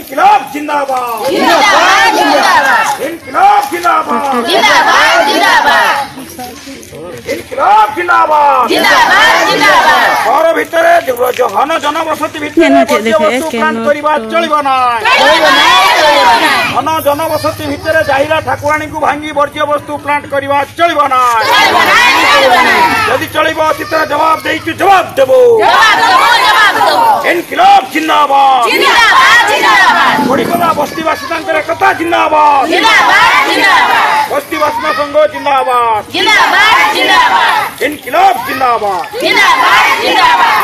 इनकलाब जिंदाबाद जिंदाबाद जिंदाबाद इनकलाब जिंदाबाद जिंदाबाद जिंदाबाद इनकलाब जिंदाबाद जिंदाबाद जिंदाबाद घर भितर घन जनबसति भितर वस्तु प्लांट करवा चलिबो ना घन जनबसति भितर जाहिरा ठाकुराणी को भांगी वर्ज्य वस्तु प्लांट करवा चलिबो ना यदि चलिबो चित्र जवाब देइछु जवाब देबो इनकलाब जिंदाबाद जिंदाबाद जिंदाबाद कोड़ीकला बस्तीवासी कथा जिंदाबाद बस्तीवासी संघ जिंदाबाद इनकलाब जिंदाबाद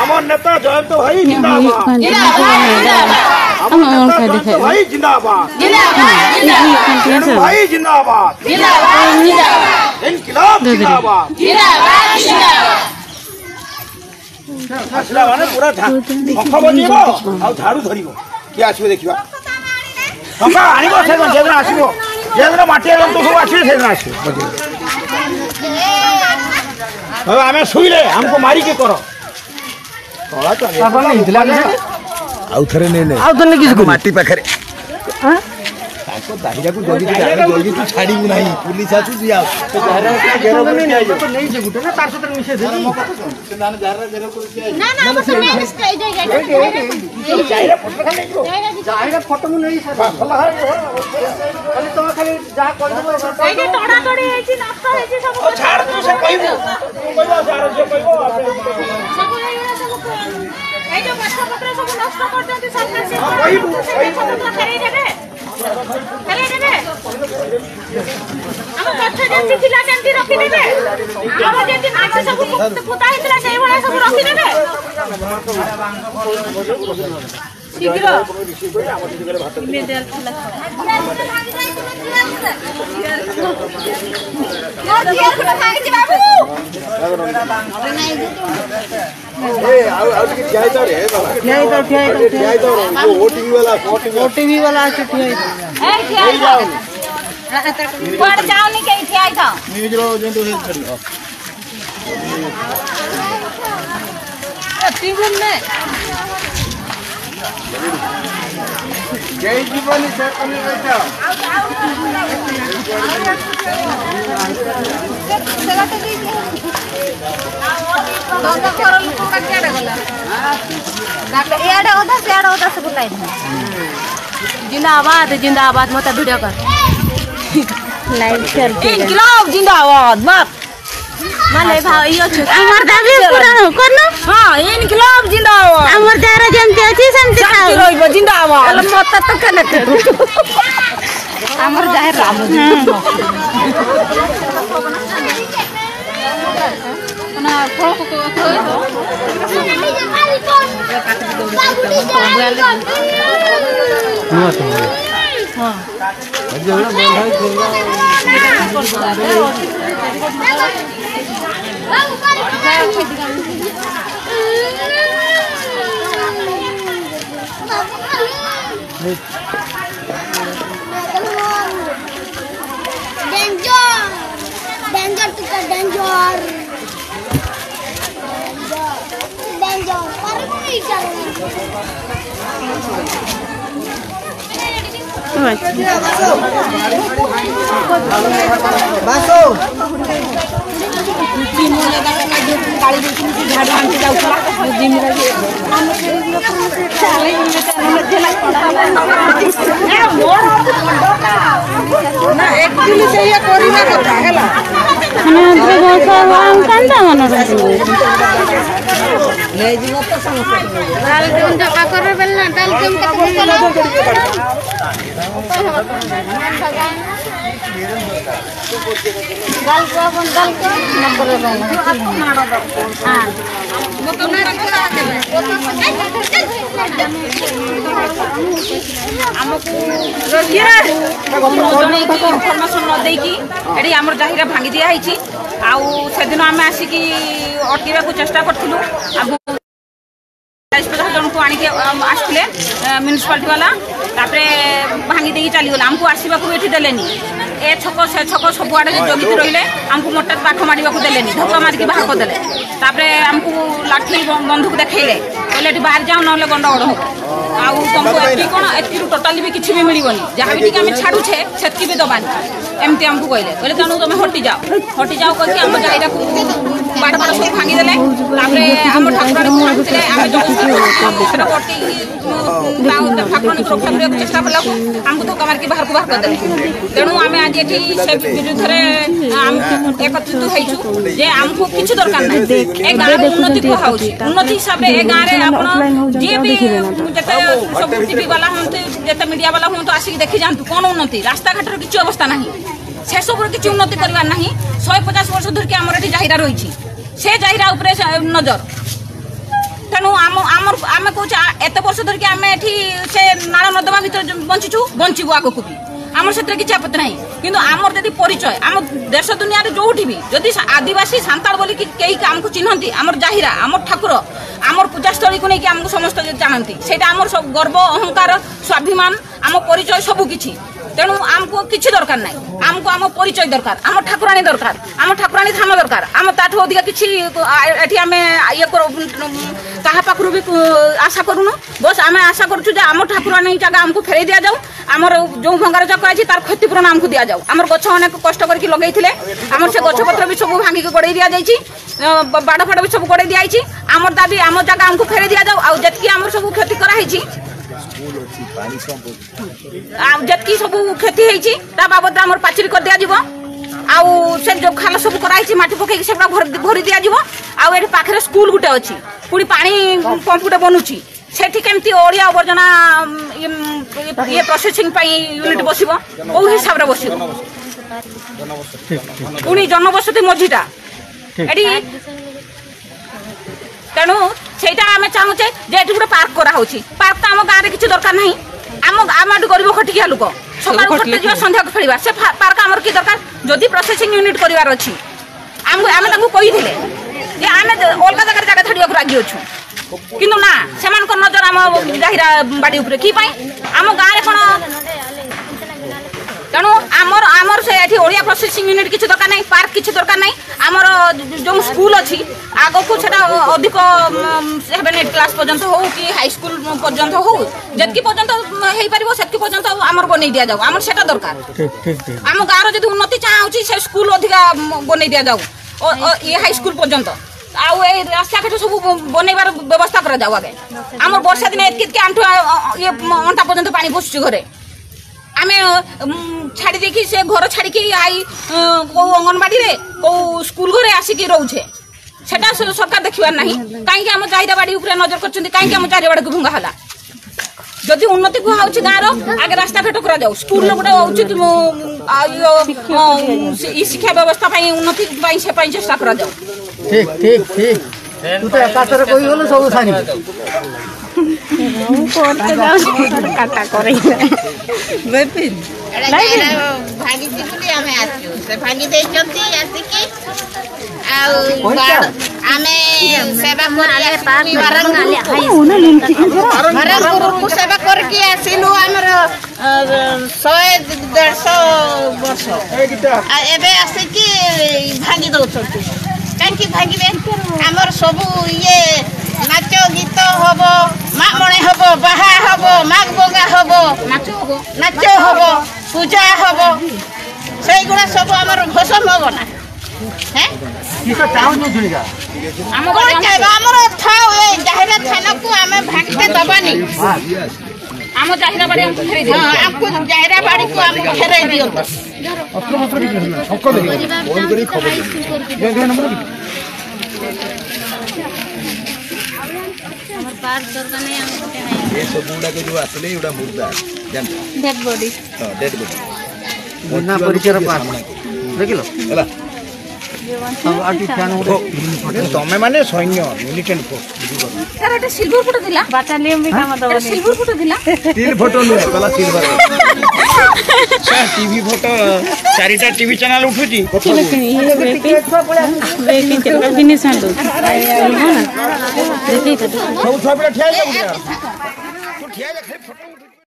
आमर नेता जयंत भाई जिंदाबाद भाई जिंदाबाद भाई जिंदाबाद इनकलाब जिंदाबाद आसला माने पूरा पंख बजेब आ झाड़ू धरिब किए आसो देखा टंका आनब से आसो जेदिन माटिया जंतु सब आसवे से आसो आम शुले हमको मारिके कर आउ थे माटी पाखे दाहिरा को जल्दी तू छाड़ू ना पुलिस आसुची ओटीवी वाला जय जीवन से कमी बैठा जिंदाबाद जिंदाबाद मत वीडियो कर लाइव कर इनकलाब जिंदाबाद मत माने भाई यो हमर दाबी पूरा करनो हां इनकलाब जिंदाबाद हमर दारा जनते अछि समते खाओ रोइबो जिंदाबाद मत तो कने हमर जाहे राम ना फल को थोय तो हां जरा आमर जाहिरा भांगी दिया से दिन आम आसिक अटकवा चेष्टा करूँ जन को आनिक आसते म्यूनिसिपालिटी वाला भांगी दे चलीगला आमको आसवा ये देलेनी ए छक से छक सबुआड़े जगित रही आमको मोटर पाख मारे देलेनी धक्का मारिक बाहर करदे आमको लाठी बंधुक देखले कहले बाहर जाओ ना गंडगोड़ हम आउ तुमको एति कोन एति टोटली भी किछि भी मिलिबनी जहाँ भी आम छाड़ुछे सेतकी भी दबानी एमती आमको कहले तेणु तुम हटि जाओ कह आम जाइरा बाड़ बाड़ सब भांगी देले आम ठाकुराणी को भांगुले आम ठाकुराणी को रक्षा करने चेष्टा कला आमको धक्का मार्क बाहर को बाहर करदे तेणु आम आज ये विरुद्ध एकत्रित होइछु जे आमको किछि दरकार नै ए गाँव उन्नति कुहाउछि उन्नति हिसाब रे ए गाँव रे आपण जे भी जते सब टीवी वाला होते जते मीडिया वाला हो तो आसिक देखि जानतु कोन उन्नति रास्ता घाटर किछि अवस्था नाही से सब किछि उन्नति करबार नाही 150 वर्ष धरि के हमर एठी जाहिरा रहिछि से जाहिरा उपरे नजर तेणु आम कौच एत वर्ष धरिक आम एठी से नाल नर्दमा भीतर बंचीचु बंचबू आगक भी आमर से किसी आपत्ति ना कि आमर जब परिचय आम देश दुनिया जो भी जदि आदिवासी सांताल बोली कई आमको चिन्हती आमर जाहिरा आमर ठाकुर आमर पूजास्थली को लेकिन आमको समस्त जानती से आमर गर्व अहंकार स्वाभिमान आम परिचय सबकि तेणु आमको किसी दरकार ना आमको आम परिचय दरकार आम ठाकुराणी दरकार आम ठाकुराणी धाम दरकार आम ताठू अधिका किसी ये आम ये क्या पाखु भी आशा करूनु बस आम आशा करूँ आम ठाकुराणी जगह आमको फेर दि जाऊ आमर जो भंगार जाक अच्छी तार क्षतिपूरण आमको दि जाऊ आमर गछ अनेक कष्ट करके लगे आमर से गछपत्र भी सब भांगिक गड़े दि जाइए बाड़ फाड़ भी सब गड़े दिखाई आमर दाबी आम जगह आमको फेर दि जाऊ आउ जी आम सब क्षति कराई जतकी सब क्षति होती बाबद आम पाचेरी कर दिज्व आउ से जो खाल सब कराई माटी पकई से भरी दिज्व आउ ये पाखे स्कूल गुटे अच्छी पुणी पानी पंप गुटे बनूची सेठी केमती अड़िया आवर्जना ये प्रोसेसिंग यूनिट बस कौ हिसाब से बस पुणी जनबसति मझीटा तेणु सेटा आम चाहूचे जे गोटे पार्क कराऊँच पार्क तो आम गाँव में किसी दरकार नहीं आम गरीब खटिया लोक सकाल खटे जा संध्या को खेल से पार्क आमर कि दरकार जदि प्रोसेसिंग यूनिट करार अच्छी आम कही आम अलग जगह जगह छाड़ा राजी अच्छु किंतु ना से नजर आम जाहिरा बाड़ी उपरे कि आम गाँव में कौन तेणु आमर आमर से ओडिया प्रोसेसिंग यूनिट किसी दरकार नहीं पार्क किसी दरकार नहीं आमर जो स्कूल अच्छी आग को अधिक 7-8 क्लास पर्यंत हो कि हाई स्कूल पर्यंत हो जतकी पर्यंत हो पार से पर्यंत आमर बन दि जाऊ आमर से दरकार आम गाँव जब उन्नति चाहूँ से स्कूल अधिका बन दि जाऊ ये हाई स्कूल पर्यंत आउ ए रास्ता घाट सब बनइबार व्यवस्था करा जाऊ आगे आम वर्षा दिन एतके आंठू ये अंटा पर्यंत पानी बसुची घरे आमे छाड़ी देखी से घर छाड़ी आई कौ अंगनवाड़ी रे कौ स्कूल घरे आसिक रोचे सेटा सरकार देखिबार नहीं कहीं आम जाहिरा बाड़ी उपरे नजर कर कहीं आम चारिबाड़ को भंगा हला जदि उन्नति कुहाउछ गाँव आगे रास्ता घाट करा जाऊ स्कूल गोटे उचित शिक्षा व्यवस्था उन्नति से चेष्टा करा जाऊ ठीक ठीक ठीक तू तो एकातर कोई गलो सब थानी काटा करे बेपिन भागी दिखली हमें आछु से भागी दे चंती आसिकी आमे सेवा कर पानी वरंग को सेवा करके आसिलु हमर 100-150 वर्ष एबे आसिकी भागी दउछथि कांकी भागीबे हमर सब ये नाच गीत हब मामणे हब बाहा हब माघ बगा हब नाच हब पूजा हब से गुड़ा सब हमर भसम हब ना हैं किस चाहू नहीं सुनिगा हमर चाहबा हमर थाओ ए जाहिरा थाना को हमें भागते दबानी आम जाहिरा बाड़ी हमको फेरे दियो हां आपको जाहिरा बाड़ी को हमको फेरे दियो अत्र मत्र भी सबको दे फोन करी खबर दे नंबर हमर पार्क दरकार नहीं हमको ये सब गुड़ा के जो असली उड़ा मुर्दा जान डेड बॉडी हां डेड बॉडी बिना परिचय पार्क देखिलो हला सब आटी फैन उठे तमे माने सैन्य मिलिटेंट फोर्स तार एटा सिल्वर फोटो दिला बाटालियन भी काम दबा सिल्वर फोटो दिला स्टील फोटो ले कला सिल्वर सर टीवी फोटो चारिटा टीवी चैनल उठुची ये बेपिन चल फिनिश हंडो देखि सब छापड़ा ठिया जा तू ठिया जा खाली